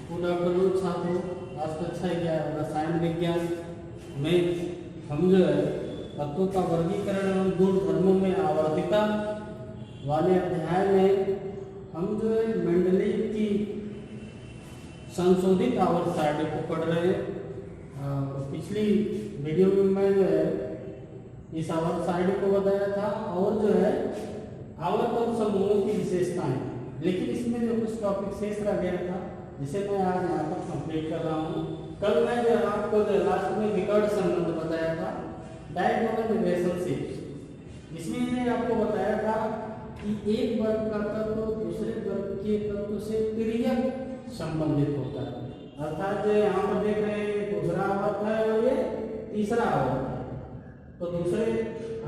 Good afternoon छात्रों। आज कक्षा 11 रसायन विज्ञान में हम जो है तत्वों का वर्गीकरण एवं गुण धर्मों में आवर्तिता वाले अध्याय में हम जो है मेंडलीव की संशोधित आवर्त सारणी को पढ़ रहे हैं। पिछली वीडियो में मैं जो है इस आवर्त सारणी को बताया था और जो है आवर्त और समूहों की विशेषताएं, लेकिन इसमें जो कुछ टॉपिक शेष रह गया था जिसे मैं आज यहाँ पर कंप्लीट कर रहा हूँ। कल मैं जो आपको जो लास्ट में विकर्ण संबंध बताया था, डायगोनल रिलेशनशिप। इसमें मैंने आपको बताया था कि एक वर्ग का तत्व दूसरे वर्ग के तत्व से तिर्यक संबंधित होता है। अर्थात जो यहाँ पर देख रहे हैं दूसरा आवर्त है और ये तीसरा आवर्त है। तो दूसरे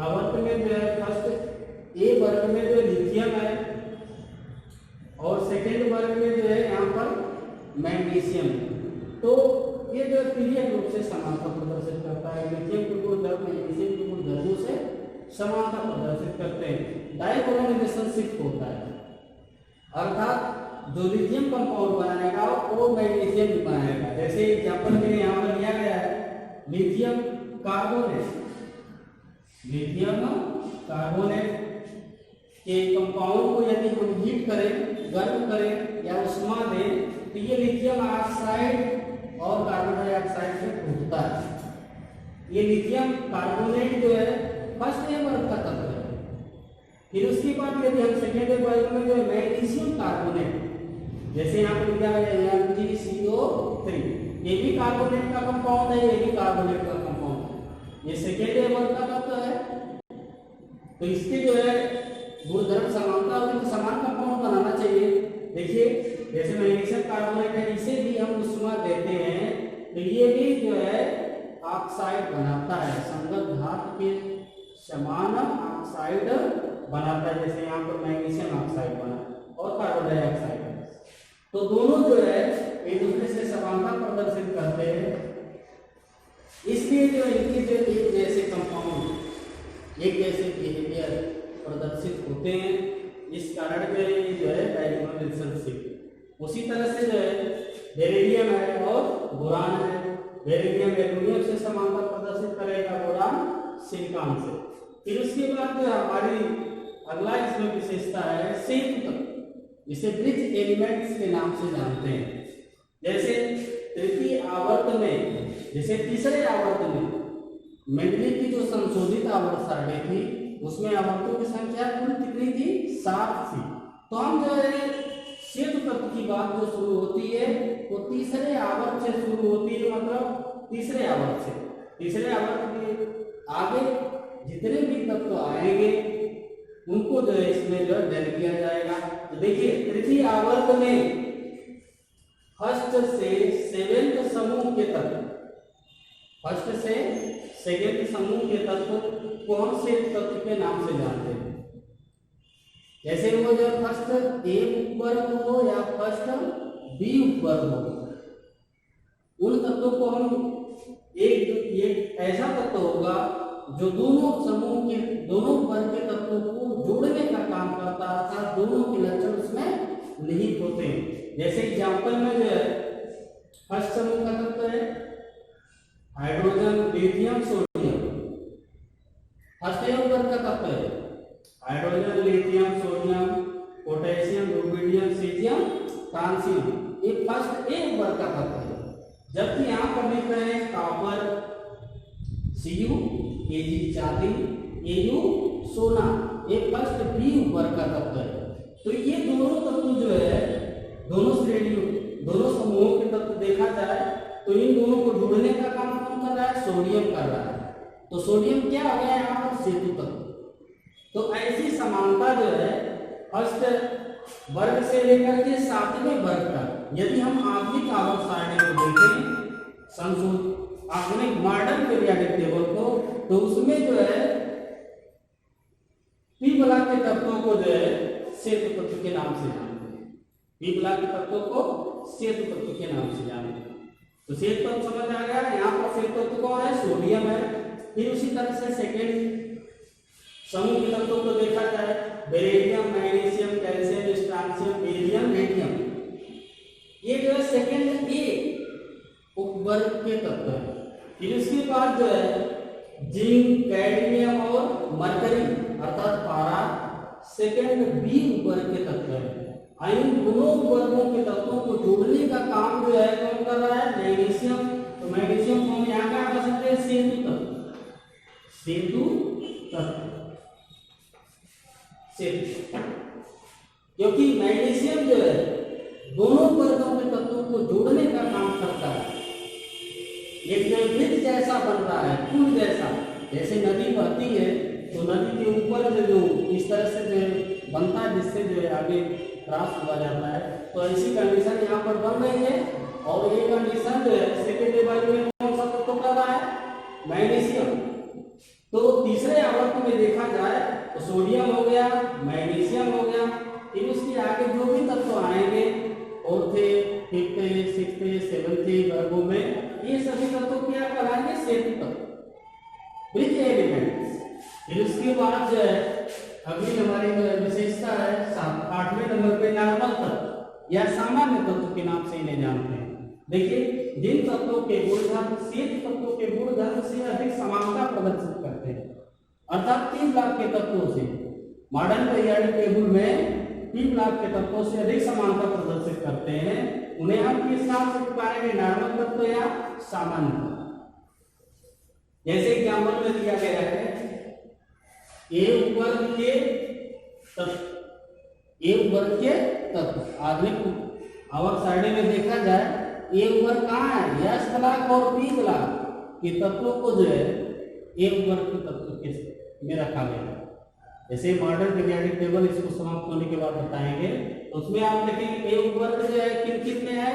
आवर्त में जो है फर्स्ट ए वर्ग में जो लिथियम है और सेकेंड वर्ग में जो है यहाँ पर मैग्नीशियम। तो ये जो तिर्यक रूप से समानता प्रदर्शित करता है। लिथियम के गुण धर्म मैग्नीशियम के गुण धर्मों से समानता प्रदर्शित करते हैं। डायगोनल रिलेशनशिप होता है, अर्थात जो लिथियम कंपाउंड बनाएगा वो मैग्नीशियम भी बनाएगा। जैसे एग्जांपल में यहाँ पर लिया गया है लिथियम कार्बोनेट। लिथियम कार्बोनेट के कंपाउंड को यदि हम हीट करें, गर्म करें या उष्मा दें तो ये लिथियम ऑक्साइड और कार्बन डाइऑक्साइड से टूटता है। ये लिथियम कार्बोनेट जो है फर्स्ट ए वर्ग का तत्व है। फिर उसके बाद यदि हम सेकेंड ए वर्ग में जो है मैग्नीशियम कार्बोनेट, जैसे यहाँ पर लिखा है MgCO3, ये भी कार्बोनेट का कंपाउंड है, ये भी कार्बोनेट का कंपाउंड है। ये सेकेंड ए वर्ग का तत्व है। तो इसके जो है गुणधर्म समानता होगी तो समान कंपाउंड बनाना चाहिए। देखिए जैसे मैग्नीशियम कार्बोनेट है, इसे भी हम उष्मा देते हैं तो ये भी जो है ऑक्साइड बनाता है, संगत धातु के समान ऑक्साइड बनाता है। जैसे यहाँ पर मैग्नीशियम ऑक्साइड बना और कार्बन डाइऑक्साइड। तो दोनों जो है एक दूसरे से समानता प्रदर्शित करते हैं। इसलिए जो इनके जो एक जैसे कंपाउंड, एक जैसे बिहेवियर प्रदर्शित होते हैं। इस कारण जो है डायगोनल रिलेशनशिप। उसी तरह से जो है बेरिलियम है और बोरान है। बेरिलियम एल्यूमिनियम से समानता प्रदर्शित करेगा, बोरान सिलिकॉन से। फिर उसके बाद जो हमारी अगला इसमें विशेषता है सेतु तत्व, जिसे ब्रिज एलिमेंट्स के नाम से जानते हैं। जैसे तृतीय आवर्त में, जैसे तीसरे आवर्त में मेंडलीव की जो संशोधित आवर्त सारणी थी उसमें आवर्तों की संख्या कुल कितनी थी? 7 थी। तो हम जो है सेतु तत्व की बात जो शुरू होती है वो तीसरे आवर्त से शुरू होती है, मतलब तीसरे आवर्त से। तीसरे आवर्त के आगे जितने भी तत्व आएंगे उनको जो है इसमें जो डल किया जाएगा। तो देखिए तृतीय आवर्त में फर्स्ट से सेवेंथ समूह के तत्व, फर्स्ट से सेकेंड समूह के तत्व को हम सेतु तत्व के नाम से जानते हैं। जैसे वो जो फर्स्ट ए उपवर्ग हो या फर्स्ट बी उपवर्ग हो, उन तत्वों को हम एक ऐसा तत्व होगा जो दोनों समूह के, दोनों वर्ग के तत्वों को जोड़ने का काम करता है, अर्थात दोनों के लक्षण उसमें निहित होते हैं। जैसे एग्जांपल में जो है फर्स्ट समूह का तत्व है hydrogen, lithium, sodium. First A वर्ग का तत्व है hydrogen, lithium, sodium, potassium, rubidium, caesium, francium. ये फर्स्ट ए वर्ग का तत्व है। जबकि यहाँ पर लिख रहे हैं कॉपर, Cu, Ag चांदी, Au सोना, ये फर्स्ट बी वर्ग का तत्व है। तो ये दोनों तत्व जो है, दोनों श्रेणियों, दोनों समूहों के तत्व देखा जाए तो इन दोनों को जोड़ने का काम कौन कर रहा है? सोडियम कर रहा है। तो सोडियम क्या हो गया यहाँ पर? सेतु तत्व। तो ऐसी समानता जो है फर्स्ट वर्ग से लेकर के 7वें वर्ग तक, यदि हम आधुनिक आवर्त सारणी को देखें, संशोधित आधुनिक मॉडर्न पीरियोडिक टेबल को, तो उसमें जो है पी ब्लॉक के तत्वों को जो है सेतु तत्व के नाम से जानते हैं। पी ब्लॉक के तत्वों को सेतु तत्व के नाम से जानते हैं। तो सेतु तत्व समझ आ गया। यहाँ पर सेतु तत्व कौन है? सोडियम है। फिर उसी तरह से सेकेंड समूह के तत्वों को देखा जाए beryllium, magnesium, calcium, strontium, beryllium, radium. ये जो है सेकेंड तत्व है। फिर उसके बाद जो है जिंक, कैडमियम और मरकरी अर्थात पारा सेकंड बी वर्ग के तत्व है। इन दोनों वर्गों के तत्वों को जोड़ने का काम जो है कौन कर रहा है? मैग्नीशियम। तो मैग्नीशियम को हम यहाँ क्या कर सकते हैं? सेतु तत्व, सेतु तत्व, सेतु। क्योंकि मैग्नीशियम जो है दोनों वर्गों के तत्वों को जोड़ने का काम करता है। एक वृत्त जैसा बन रहा है, पुल जैसा। जैसे नदी बहती है तो नदी के ऊपर जो इस तरह से जो बनता है जिससे जो है आगे क्रॉस हुआ जाता है। तो ऐसी कंडीशन यहाँ पर बन रही है। और ये कंडीशन जो है सेकेंड लेवल में कौन सा तत्व कर रहा है? मैग्नीशियम। तो तीसरे आवर्त में देखा जाए तो सोडियम हो गया, मैग्नीशियम हो गया। फिर उसके आगे जो भी तत्व आएंगे चौथे, फिफ्थ, सिक्स्थ, सेवंथ वर्गों में ये सभी तत्व क्या कहलाएंगे? सेतु तत्व, ब्रिज एलिमेंट्स। फिर उसके बाद जो है अगली हमारी विशेषता है 8वें नंबर पे नॉर्मल तत्व या सामान्य तत्व के नाम से इन्हें जानते हैं। देखिए जिन तत्वों के गुणधर्म सेतु तत्वों के गुणधर्म से अधिक समानता प्रदर्शित करते हैं, अर्थात 3 लाख के तत्वों से मॉडर्न पीरियोडिक टेबल में 3 लाख के तत्वों से अधिक समानता प्रदर्शित करते हैं, उन्हें हम किस नाम से पुकारेंगे? नॉर्मल तत्व या सामान्य तत्व। जैसे एग्जाम्पल में दिया गया है एक वर्ग के तत्व, एक वर्ग के तत्व। आधुनिक आवर्त सारणी में देखा जाए एक वर्ग कहाँ है? एस ब्लॉक और पी ब्लॉक के तत्वों को जो है एक वर्ग के तत्व में रखा गया है। जैसे मॉडर्न पीरियोडिक टेबल इसको समाप्त होने के बाद बताएंगे। तो उसमें आप देखेंगे एक वर्ग जो है किन किन में है?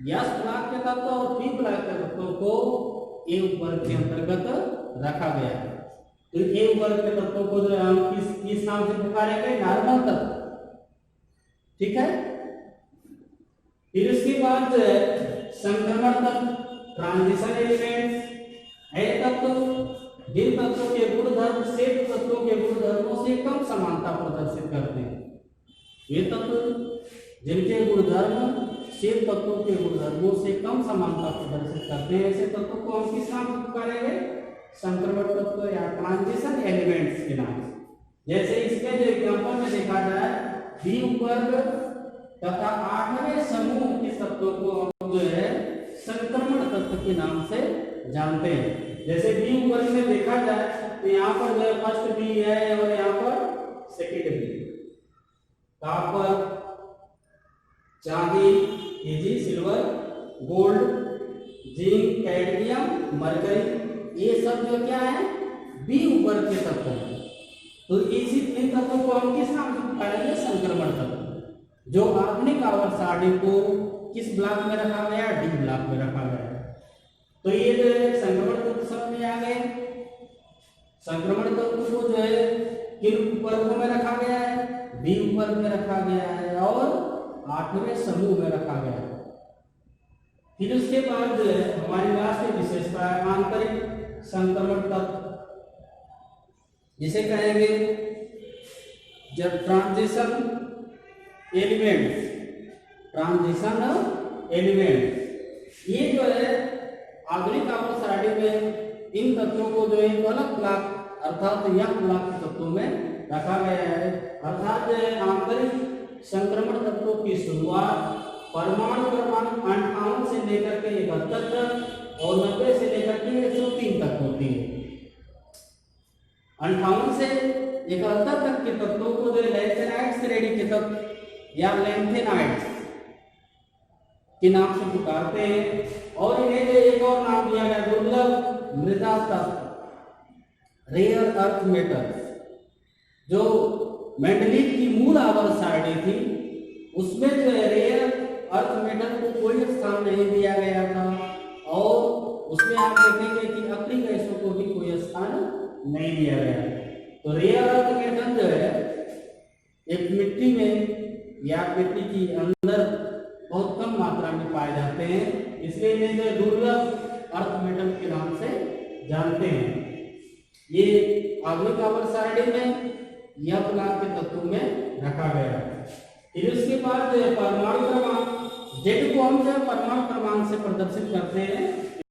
एस ब्लॉक के तत्व और पी ब्लॉक के तत्वों को एक वर्ग के अंतर्गत रखा गया है। तो एक वर्ग के तत्वों को जो हम किस नाम से पुकारेंगे? नॉर्मल तत्व। ठीक है। फिर उसके बाद जो है संक्रमण तत्व, ट्रांजिशन एलिमेंट्स है तत्व जिन तत्वों के गुणधर्म सेतु तत्वों के गुणधर्मों से कम समानता प्रदर्शित करते हैं। ये तत्व जिनके गुणधर्म सेतु तत्वों के गुणधर्मों से कम समानता प्रदर्शित करते हैं, ऐसे तत्वों को हम किस नाम से पुकारेंगे? संक्रमण तत्व या ट्रांजिशन एलिमेंट्स के नाम से। जैसे इसके जो एग्जांपल में देखा जाए बी वर्ग तथा 8वें समूह के तत्वों को हम जो है संक्रमण तत्व के नाम से जानते हैं। जैसे बी वर्ग में देखा जाए तो यहाँ पर जो है फर्स्ट बी है और यहाँ पर सेकेंड बी। कॉपर, चांदी, silver, gold, zinc, cadmium, mercury, ये सब जो क्या है? बी वर्ग के तत्व हैं। तो इसी 3 तत्वों को हम किस नाम से पुकारेंगे? संक्रमण तत्व। जो आधुनिक आवर्त सारणी को किस ब्लॉक में रखा गया? डी ब्लॉक में रखा गया है। तो ये जो है संक्रमण तत्व समझ में आ गए। संक्रमण तत्व को जो है किन वर्गों में रखा गया है? बी वर्ग में रखा गया है और 8वें समूह में रखा गया है। फिर उसके बाद जो है हमारी लास्ट विशेषता है आंतरिक संक्रमण तत्व, जिसे कहेंगे जब ट्रांजिशन एलिमेंट। ट्रांजिशन एलिमेंट ये जो है आधुनिक आवर्त सारणी में इन तत्वों को जो है अलग ब्लॉक अर्थात यह ब्लॉक के तत्वों में रखा गया है। अर्थात आंतरिक संक्रमण तत्वों की शुरुआत परमाणु क्रमांक 58 से लेकर के 71 और 90 से लेकर के 103 तक होती है। 58 से 71 तक के तत्वों को जो लैंथेनाइड श्रेणी के तत्व या लैंथेनाइड्स के नाम से पुकारते हैं। और इन्हें जो एक और नाम दिया गया दुर्लभ मृदा तत्व, रेयर अर्थ मेटल्स। जो मेंडलीव की मूल आवर्त सारणी थी उसमें जो है रेयर अर्थ मेटल को कोई स्थान नहीं दिया गया था और उसमें आप देखेंगे कि अक्रिय गैसों को भी कोई स्थान नहीं दिया गया। तो रेयर अर्थ मेटल जो है एक मिट्टी में या मिट्टी की अंदर बहुत कम मात्रा में पाए जाते हैं, इसलिए इन्हें जो दुर्लभ अर्थ मेटल के नाम से जानते हैं। ये आधुनिक आवर्त सारणी में यह ब्लॉक के तत्वों में रखा गया है। फिर उसके बाद परमाणु क्रमांक जेड को हम जो परमाणु क्रमांक से प्रदर्शित करते हैं।